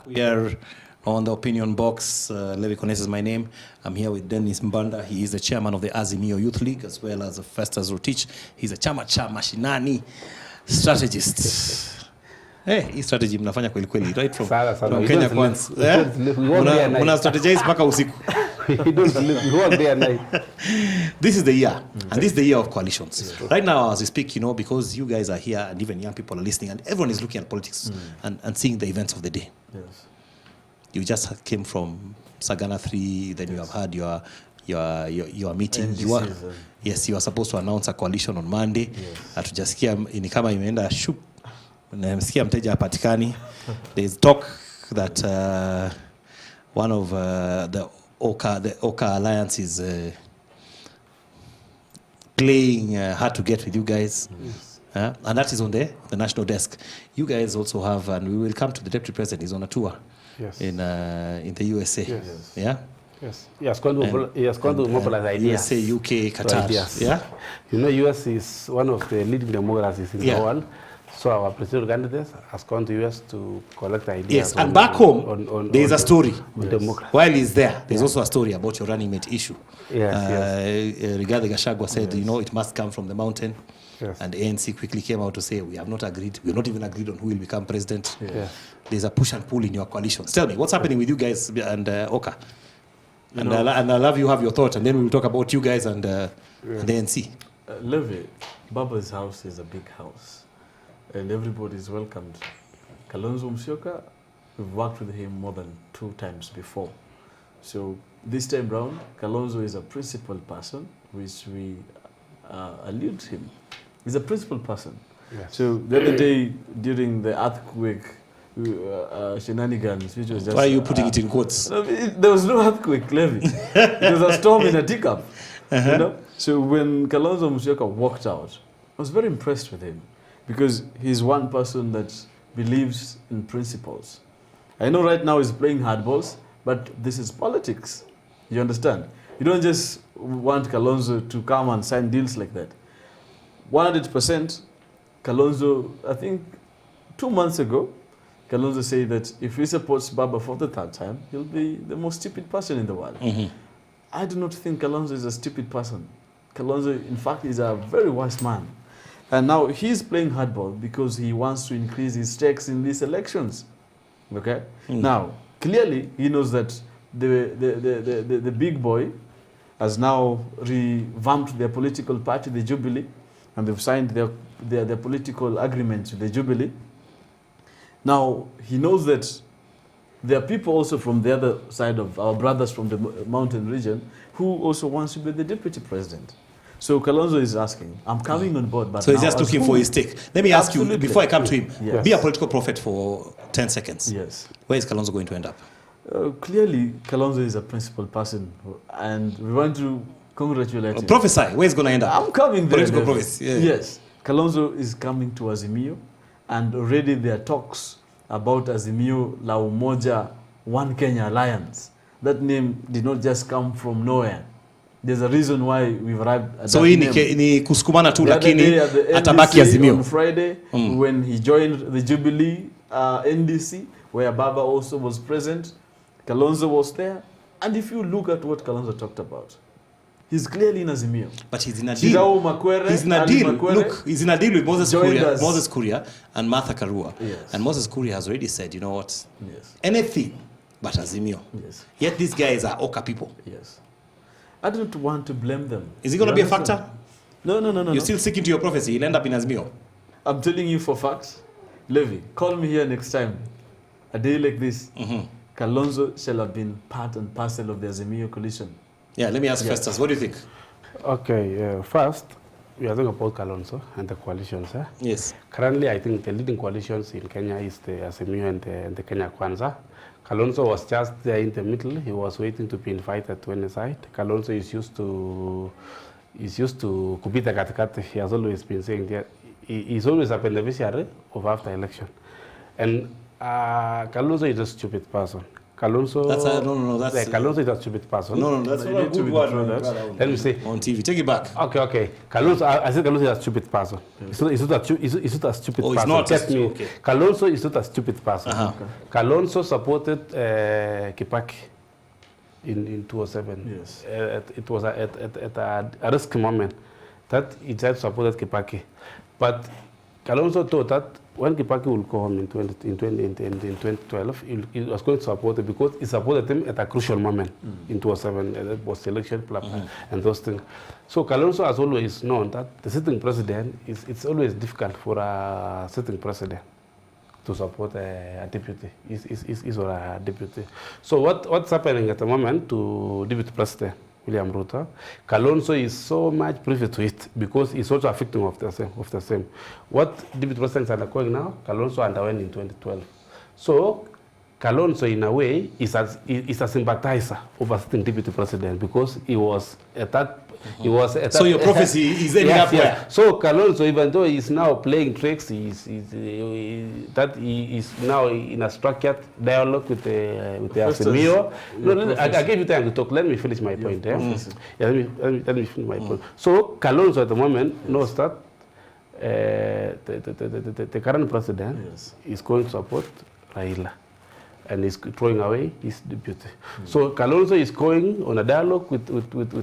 back. We are on the Opinion Box. Levi Kones is my name. I'm here with Dennis Mbanda. He is the chairman of the Azimio Youth League, as well as Festus Rotich. He's a chama cha mashinani strategist. Hey, hii strategy mnafanya kweli kweli, right from Kenya Kwanza. Muna strategize mpaka usiku. We work day and night. This is the year, and this is the year of coalitions. Right now, as we speak, because you guys are here, and even young people are listening, and everyone is looking at politics and seeing the events of the day. Yes. You just came from Sagana 3, then you have had your meeting. You are supposed to announce a coalition on Monday. Hatujasikia ni kama imeenda shup. Nimesikia mteja hapatikani. There is talk that one of the Oka Alliance is playing hard to get with you guys. And that is on the national desk. You guys also have, and we will come to the deputy president. He's on a tour in the USA. Yes. Yeah? Yes. He has gone to mobilize ideas. USA, UK, Qatar. Ideas. Yeah? US is one of the leading democracies in the world. So our presidential candidate has gone to US to collect ideas. Yes, and back home, there is a story. While he's there, there's also a story about your running mate issue. Regarding Gachagua said, it must come from the mountain. And ANC quickly came out to say, we have not agreed. We have not even agreed on who will become president. There's a push and pull in your coalitions. Tell me, what's happening with you guys and Oka? And I love you have your thought, and then we will talk about you guys and the ANC. Levi, Baba's house is a big house. And everybody is welcomed. Kalonzo Musyoka, we've worked with him more than 2 times before. So this time round, Kalonzo is a principal person, which we allude him. He's a principal person. Yes. So the other day, during the earthquake shenanigans, which was just... Why are you putting it in quotes? There was no earthquake, Levi. It was a storm in a teacup. So when Kalonzo Musyoka walked out, I was very impressed with him, because he's one person that believes in principles. I know right now he's playing hardballs, but this is politics. You understand? You don't just want Kalonzo to come and sign deals like that. 100%, Kalonzo, I think 2 months ago, Kalonzo said that if he supports Baba for the 3rd time, he'll be the most stupid person in the world. I do not think Kalonzo is a stupid person. Kalonzo, in fact, is a very wise man. And now he's playing hardball because he wants to increase his stakes in these elections. Okay? Now, clearly, he knows that the big boy has now revamped their political party, the Jubilee, and they've signed their political agreement with the Jubilee. Now, he knows that there are people also from the other side of our brothers from the mountain region who also wants to be the deputy president. So Kalonzo is asking, I'm coming on board, but so he's just looking for his stake. Let me ask you, before I come to him, be a political prophet for 10 seconds. Yes. Where is Kalonzo going to end up? Clearly, Kalonzo is a principal person, and we want to congratulate him. Prophesy, where is going to end up? I'm coming there. Political prophet. Yes. Kalonzo is coming to Azimio, and already there are talks about Azimio La Umoja One Kenya Alliance. That name did not just come from nowhere. There's a reason why we've arrived at so that name. So ni kusukumana tu lakini atabaki Azimio. On Friday, when he joined the Jubilee NDC, where Baba also was present, Kalonzo was there. And if you look at what Kalonzo talked about, he's clearly in Azimio. But he's in a deal. He's in a deal. Look, he's in a deal with Moses Kuria and Martha Karua. Yes. And Moses Kuria has already said, you know what? Yes. Anything but Azimio. Yes. Yet these guys are Oka people. Yes. I don't want to blame them. Is it going to be a factor? No. You're still sticking to your prophecy. You'll end up in Azimio. I'm telling you for facts. Levi, call me here next time. A day like this, Kalonzo shall have been part and parcel of the Azimio coalition. Yeah, let me ask Festus, what do you think? Okay, first, we are talking about Kalonzo and the coalitions. Yes. Currently, I think the leading coalitions in Kenya is the Azimio and the Kenya Kwanza. Kalonzo was just there in the middle. He was waiting to be invited to any side. Kalonzo is used to kupita katikati. He has always been saying that he's always a beneficiary of after election. And Kalonzo is a stupid person. Kalonzo. That's no. That's Kalonzo is a stupid person. No. That's not a good one. Let me say on TV. Take it back. Okay. Kalonzo. I said Kalonzo is a stupid person. He's not a stupid person. It's not. Get me. Okay. Kalonzo is not a stupid person. Okay. Kalonzo supported Kibaki in 2007. Yes. It was at a risky moment that he tried to support Kibaki, but Kalonzo thought that when Kibaki will go home in 2012, he was going to support it because he supported him at a crucial moment in 2007, and that was the election and those things. So Kalonzo has always known that the sitting president it's always difficult for a sitting president to support a deputy. Is or a deputy. So what's happening at the moment to deputy president William Ruto? Kalonzo is so much privy to it because he's also a victim of the same. What deputy presidents are undergoing now, Kalonzo underwent in 2012. So Kalonzo, in a way, is a sympathizer of a sitting deputy president because he was at that. So your prophecy is ending up where? So Kalonzo, even though he's now playing tricks, he is now in a structured dialogue with the Asimio. No, I gave you time to talk. Let me finish my point. Let me finish my point. So Kalonzo at the moment knows that the current president is going to support Raila, and is throwing away his deputy. So Kalonzo is going on a dialogue with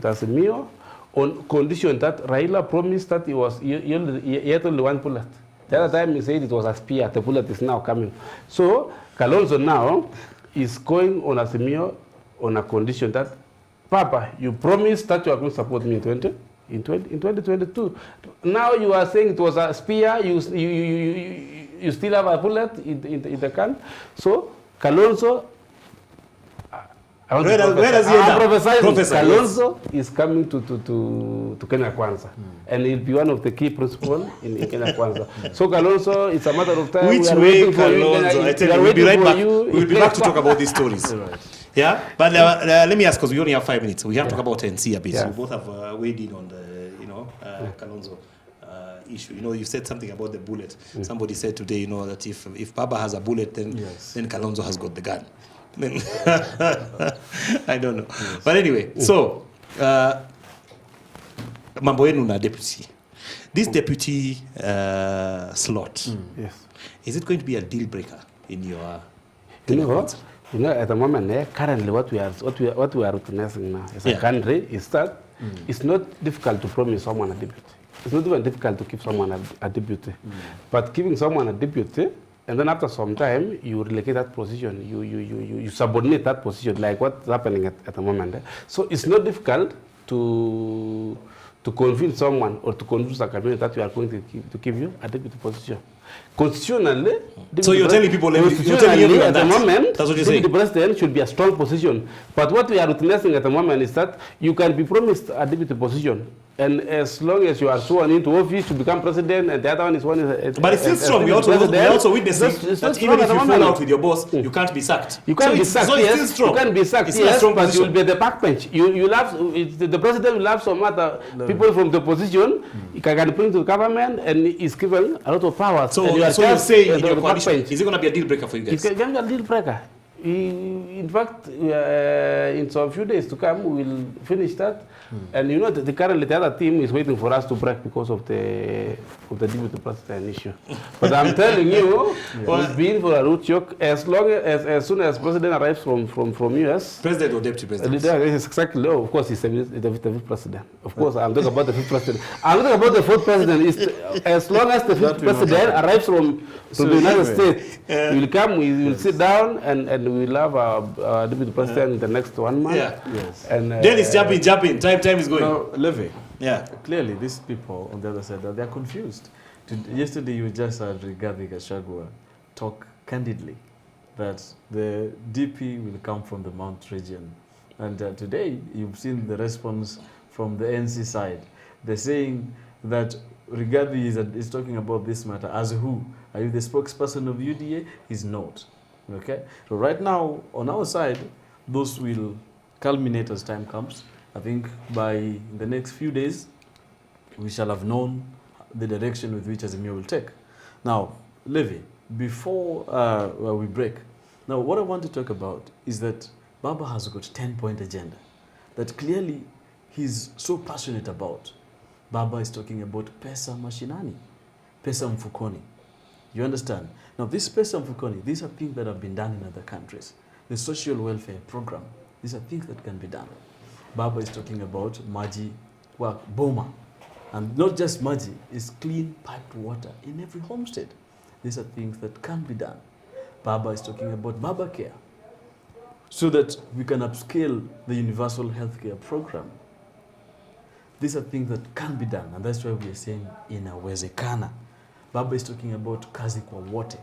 Asimio on condition that Raila promised that he had only one bullet. The other time he said it was a spear, the bullet is now coming. So Kalonzo now is going on Asimio on a condition that, Papa, you promised that you are going to support me in 2022. Now you are saying it was a spear, you still have a bullet in the can. So Kalonzo, where does he end up? Kalonzo is coming to Kenya Kwanza, and he'll be one of the key principles in Kenya Kwanza. So Kalonzo, it's a matter of time. Which way Kalonzo? I tell you, we'll be right back. We'll be back to talk about these stories. Yeah, but let me ask, because we only have 5 minutes. We have to talk about NC a bit. You both have weighed in on the, Kalonzo issue. You said something about the bullet. Somebody said today, that if Baba has a bullet, then Kalonzo has got the gun. I don't know. But anyway, so mambo yenu na deputy. This deputy slot, is it going to be a deal breaker in your? At the moment, currently what we are witnessing now as a country is that it's not difficult to promise someone a deputy. It's not even difficult to give someone a deputy. But giving someone a deputy, and then after some time, you relegate that position, you subordinate that position, like what's happening at the moment. So it's not difficult to convince someone or to convince a cabinet that we are going to give you a deputy position. Constitutionally, so you're telling people at the moment, the president should be a strong position. But what we are witnessing at the moment is that you can be promised a deputy position, and as long as you are sworn into office to become president, and the other one is one is. But it's still strong. We also witnessing that even if you fall out with your boss, you can't be sacked. You can't be sacked. So it's still strong. You can't be sacked. Yes, but you will be the backbench. You have the president will have some other people from the opposition. He can bring to the government, and is given a lot of power. So you're saying in your coalition, is it going to be a deal breaker for you guys? It's going to be a deal breaker. In fact, in some few days to come, we will finish that. And currently the other team is waiting for us to break because of the deputy president issue. But I'm telling you, we've been for a root joke as soon as president arrives from US. President or deputy president? Exactly. Oh, of course, he's the fifth president. Of course, I'm talking about the fifth president. I'm talking about the fourth president. As long as the fifth president arrives from the United States, he will come, we will sit down, and we will have a deputy president in the next 1 month. Yeah. Yes. And Dennis, jumping. Time is going. Now, Levy. Yeah. Clearly, these people on the other side, they're confused. Yesterday, you just heard Rigathi Gachagua talk candidly that the DP will come from the Mount region. And today, you've seen the response from the NC side. They're saying that Rigathi is talking about this matter as who? Are you the spokesperson of UDA? He's not. Okay? So right now, on our side, those will culminate as time comes. I think by the next few days, we shall have known the direction with which Azimio will take. Now, Levy, before we break, Now, what I want to talk about is that Baba has got 10-point agenda that clearly he's so passionate about. Baba is talking about pesa mashinani, pesa mfukoni. You understand? Now, this pesa mfukoni, these are things that have been done in other countries. The social welfare program, these are things that can be done. Baba is talking about maji, boma. And not just maji, it's clean piped water in every homestead. These are things that can be done. Baba is talking about Baba Care, so that we can upscale the universal healthcare program. These are things that can be done, and that's why we are saying inawezekana. Baba is talking about kazi kwa wote.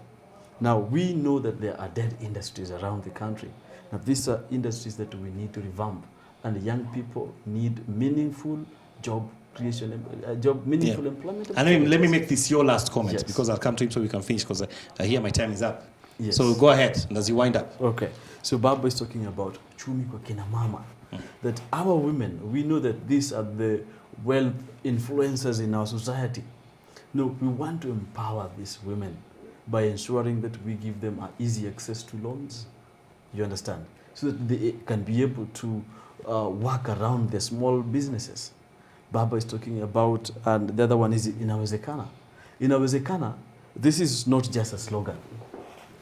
Now, we know that there are dead industries around the country. Now, these are industries that we need to revamp, and young people need meaningful job creation, meaningful employment. And let me make this your last comment, yes, because I'll come to him so we can finish, because I hear my time is up. Yes. So go ahead as you wind up. Okay. So Baba is talking about chumi kwa kina mama. That our women, we know that these are the wealth influencers in our society. No, we want to empower these women by ensuring that we give them easy access to loans. You understand? So that they can be able to work around their small businesses. Baba is talking about, and the other one is inawezekana. Inawezekana, this is not just a slogan.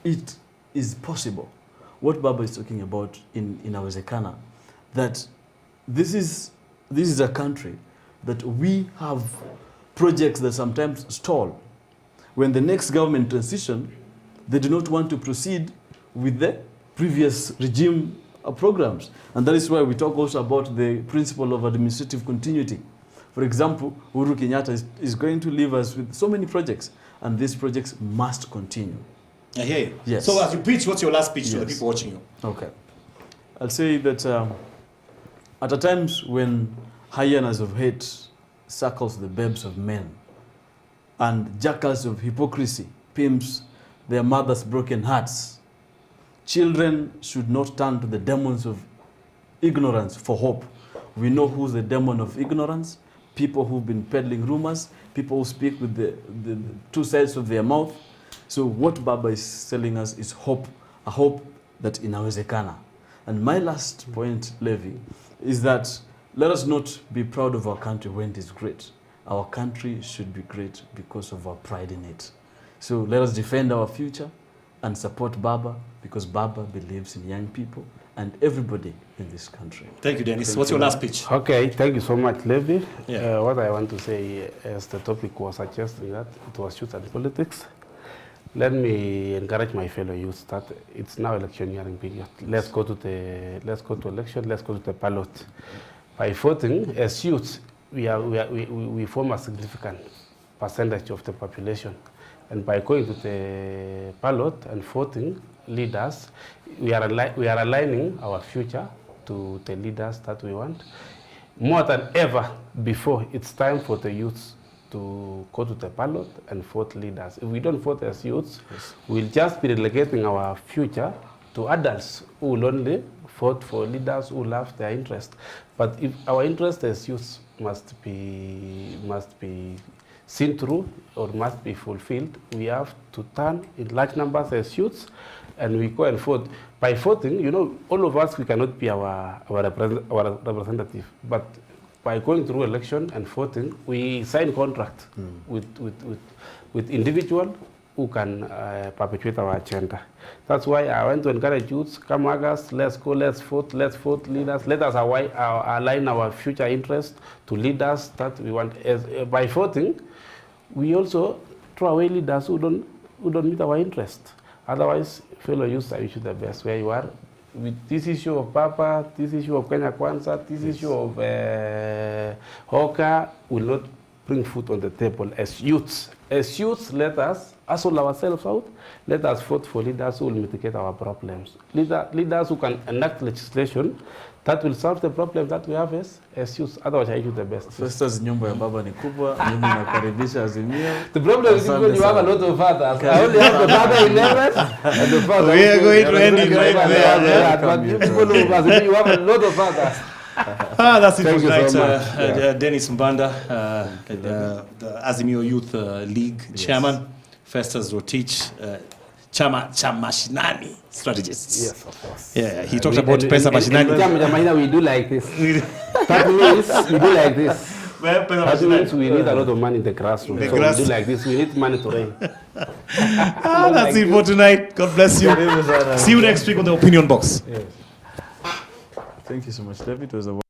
It is possible. What Baba is talking about in inawezekana, that this is a country that we have projects that sometimes stall. When the next government transition, they do not want to proceed with the previous regime programs. And that is why we talk also about the principle of administrative continuity. For example, Uhuru Kenyatta is going to leave us with so many projects, and these projects must continue. I hear you. Yes. So as you preach, what's your last speech to the Yes. people watching you? Okay. I'll say that at times when hyenas of hate circles the babes of men, and jackals of hypocrisy pimps their mothers' broken hearts, children should not turn to the demons of ignorance for hope. We know who's the demon of ignorance: people who've been peddling rumors, people who speak with the two sides of their mouth. So what Baba is telling us is hope, a hope that inawezekana. And my last point, Levi, is that let us not be proud of our country when it is great. Our country should be great because of our pride in it. So let us defend our future and support Baba, because Baba believes in young people and everybody in this country. Thank you, Dennis. What's your last speech? Okay, thank you so much, Levi. Yeah. What I want to say, as the topic was suggesting that it was youth and politics, let me encourage my fellow youth that it's now electioneering period. Let's go to election. Let's go to the ballot. By voting as youth, we form a significant percentage of the population, and by going to the ballot and voting leaders, we are aligning our future to the leaders that we want. More than ever before, it's time for the youth to go to the ballot and vote leaders. If we don't vote as youths, yes, we'll just be relegating our future to adults who will only vote for leaders who love their interest. But if our interest as youths must be seen through or must be fulfilled, we have to turn in large numbers as youths, and we go and vote. By voting, you know, all of us, we cannot be our representative, but by going through election and voting, we sign contract with individuals who can perpetuate our agenda. That's why I want to encourage youths, come August, let's go, let's vote leaders. Let us align our future interests to leaders that we want. By voting, we also throw away leaders who don't meet our interest. Otherwise, fellow youths, I wish you the best where you are. With this issue of Papa, this issue of Kenya Kwanza, this issue of Hoka will not bring food on the table as youths. As youths, let us hustle ourselves out. Let us vote for leaders who will mitigate our problems. Leaders who can enact legislation that will solve the problem that we have as youths. Otherwise, I do the best. First, as nyumba ya baba ni kubwa, mimi nakaribisha Azimio. The problem is when you have a lot of fathers. I only have the father in heaven and the father. We are going to end it right there. But you people who have a lot of fathers. That's it for tonight. So Dennis Mbanda, the Azimio Youth League chairman, Festus Rotich, chama cha mashinani strategists. Yes, of course. Yeah, he talked about pesa mashinani. Chama we do like this. That means we do like this. That means we need a lot of money in the grassroots. So we do like this. We need money to rain. That's it for tonight. God bless you. See you next week on the Opinion Box. Yes. Thank you so much, David. It was a